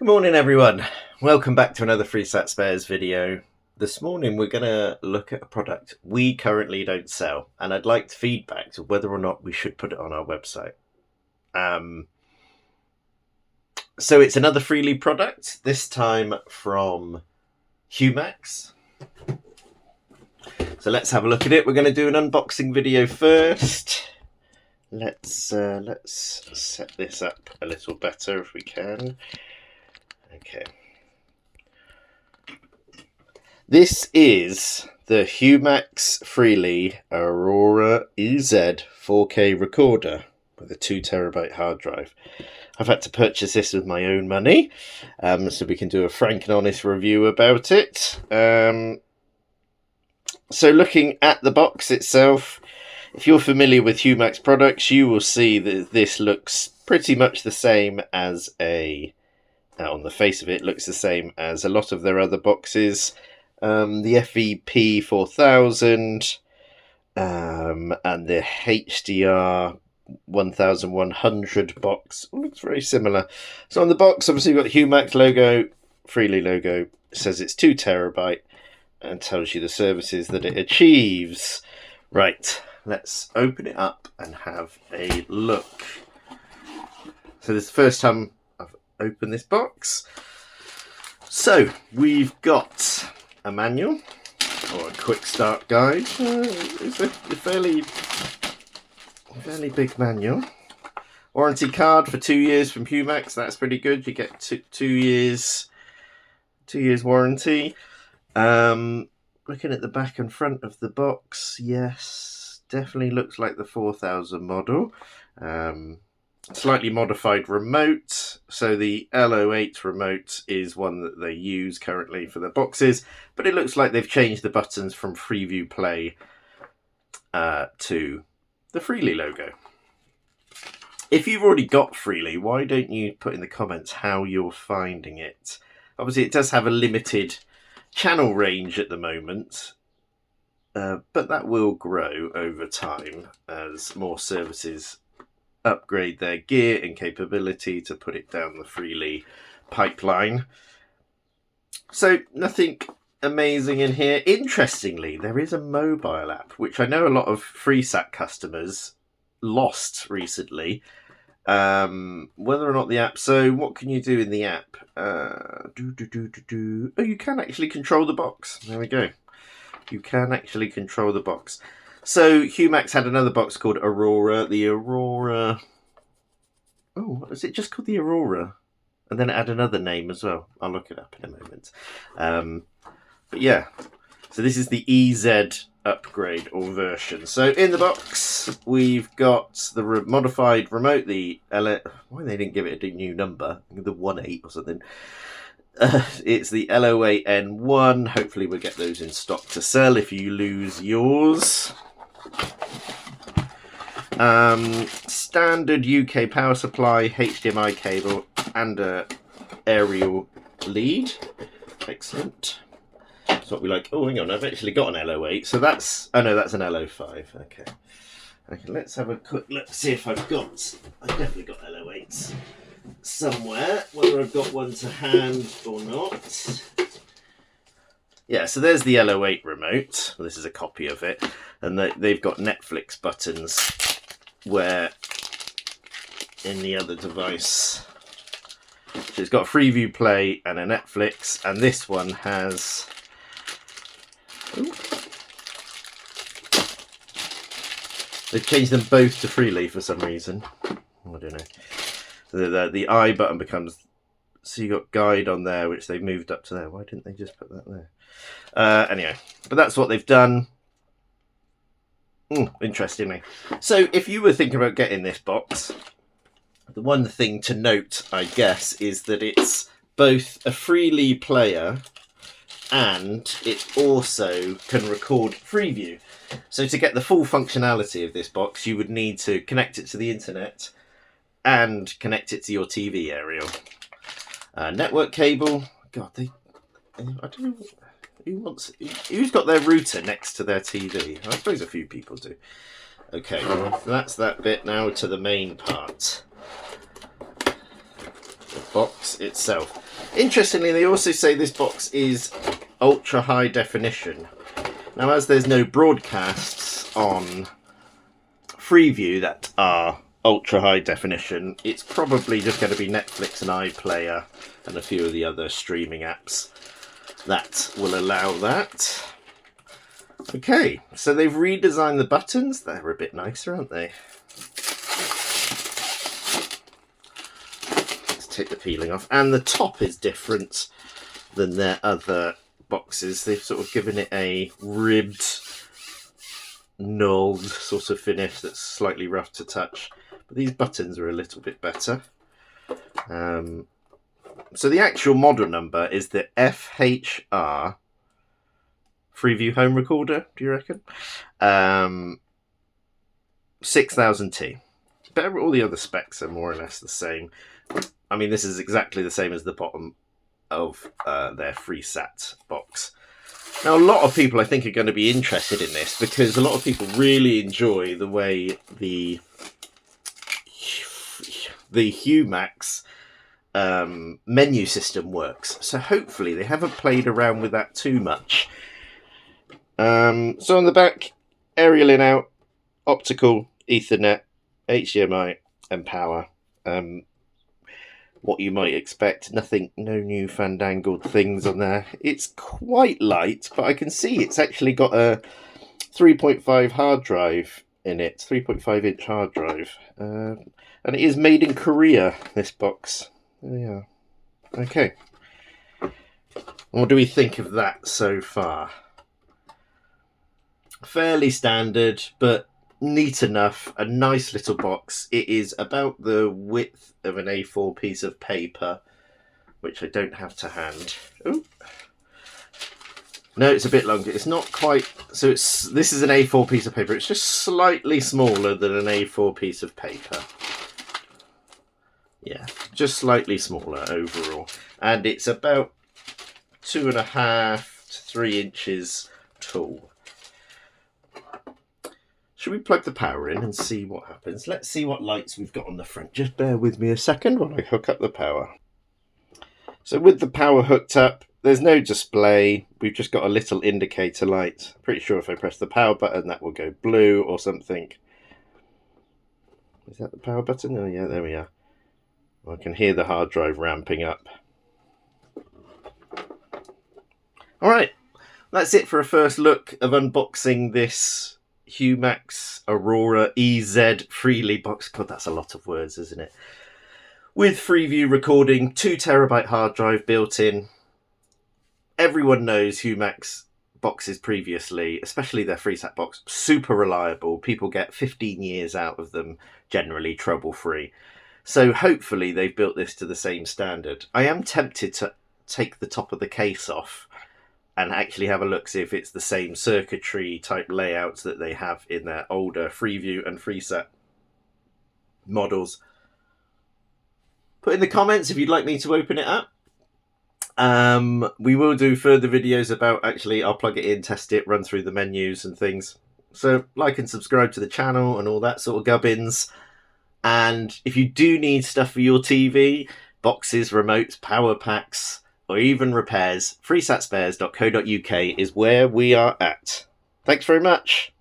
Good morning everyone, welcome back to another FreeSat Spares video. This morning we're going to look at a product we currently don't sell and I'd like feedback to whether or not we should put it on our website. So it's another Freely product, this time from Humax. So let's have a look at it. We're going to do an unboxing video first. Let's set this up a little better if we can. Okay. This is the Humax Freely Aurora EZ 4K recorder with a 2TB hard drive. I've had to purchase this with my own money, so we can do a frank and honest review about it. So looking at the box itself, if you're familiar with Humax products, you will see that this looks pretty much the same as on the face of it, looks the same as a lot of their other boxes. The FEP 4000 and the HDR 1100 box looks very similar. So on the box, obviously you've got Humax logo, Freely logo, it says it's 2TB and tells you the services that it achieves. Right, let's open it up and have a look. So this is the first time I've opened this box. So we've got a manual or a quick start guide. It's a fairly big manual. Warranty card for 2 years from Humax. That's pretty good. You get two years warranty. Looking at the back and front of the box, yes, definitely looks like the 4000 model. Slightly modified remote. So the L08 remote is one that they use currently for the boxes, but it looks like they've changed the buttons from Freeview Play to the Freely logo. If you've already got Freely, why don't you put in the comments how you're finding it? Obviously it does have a limited channel range at the moment, but that will grow over time as more services upgrade their gear and capability to put it down the Freely pipeline. So nothing amazing in here. Interestingly, there is a mobile app, which I know a lot of FreeSat customers lost recently. Whether or not the app, so what can you do in the app? Oh, you can actually control the box. There we go. You can actually control the box. So Humax had another box called Aurora. The Aurora, oh, is it just called the Aurora? And then it had another name as well. I'll look it up in a moment. But yeah, so this is the EZ upgrade or version. So in the box, we've got the modified remote, the why they didn't give it a new number, the 18 or something. It's the L08N1. Hopefully we'll get those in stock to sell if you lose yours. Standard UK power supply, HDMI cable, and a aerial lead. Excellent. That's what we like. Oh, hang on, I've actually got an L08. So that's, oh no, that's an L05. Okay. Okay, let's have a quick look, see if I've definitely got L08s somewhere, whether I've got one to hand or not. Yeah, so there's the L08 remote. Well, this is a copy of it. And they've got Netflix buttons where in the other device. So it's got a Freeview Play and a Netflix, and this one has... Ooh. They've changed them both to Freely for some reason. I don't know. So the I button becomes... So you got guide on there, which they've moved up to there. Why didn't they just put that there? Anyway, but that's what they've done. Interestingly. So if you were thinking about getting this box, the one thing to note, I guess, is that it's both a Freely player and it also can record Freeview. So to get the full functionality of this box, you would need to connect it to the internet and connect it to your TV aerial. Network cable. God, I don't know who's got their router next to their TV. I suppose a few people do. Okay, so that's that bit. Now to the main part. The box itself. Interestingly, they also say this box is ultra high definition. Now, as there's no broadcasts on Freeview that are ultra high definition, it's probably just going to be Netflix and iPlayer and a few of the other streaming apps that will allow that. Okay, so they've redesigned the buttons. They're a bit nicer, aren't they? Let's take the peeling off. And the top is different than their other boxes. They've sort of given it a ribbed, nulled sort of finish that's slightly rough to touch. But these buttons are a little bit better. So the actual model number is the FHR Freeview home recorder, do you reckon? 6000T. But all the other specs are more or less the same. I mean, this is exactly the same as the bottom of their FreeSat box. Now, a lot of people, I think, are going to be interested in this because a lot of people really enjoy the way the Humax menu system works. So hopefully they haven't played around with that too much. So on the back, aerial in out, optical, Ethernet, HDMI and power. What you might expect, no new fandangled things on there. It's quite light, but I can see it's actually got a 3.5 hard drive in it, 3.5 inch hard drive. And it is made in Korea, this box. Yeah. Okay. What do we think of that so far? Fairly standard, but neat enough. A nice little box. It is about the width of an A4 piece of paper, which I don't have to hand. Ooh. No, it's a bit longer. It's not quite. So this is an A4 piece of paper. It's just slightly smaller than an A4 piece of paper. Yeah, just slightly smaller overall. And it's about 2.5 to 3 inches tall. Should we plug the power in and see what happens? Let's see what lights we've got on the front. Just bear with me a second while I hook up the power. So with the power hooked up, there's no display. We've just got a little indicator light. Pretty sure if I press the power button, that will go blue or something. Is that the power button? Oh yeah, there we are. I can hear the hard drive ramping up. All right, that's it for a first look of unboxing this Humax Aurora EZ Freely box. God, that's a lot of words, isn't it? With Freeview recording, 2 terabyte hard drive built in. Everyone knows Humax boxes previously, especially their FreeSat box, super reliable. People get 15 years out of them, generally trouble-free. So hopefully they've built this to the same standard. I am tempted to take the top of the case off and actually have a look, see if it's the same circuitry type layouts that they have in their older Freeview and FreeSat models. Put in the comments if you'd like me to open it up. We will do further videos about, actually, I'll plug it in, test it, run through the menus and things. So like and subscribe to the channel and all that sort of gubbins. And if you do need stuff for your TV, boxes, remotes, power packs, or even repairs, freesatspares.co.uk is where we are at. Thanks very much.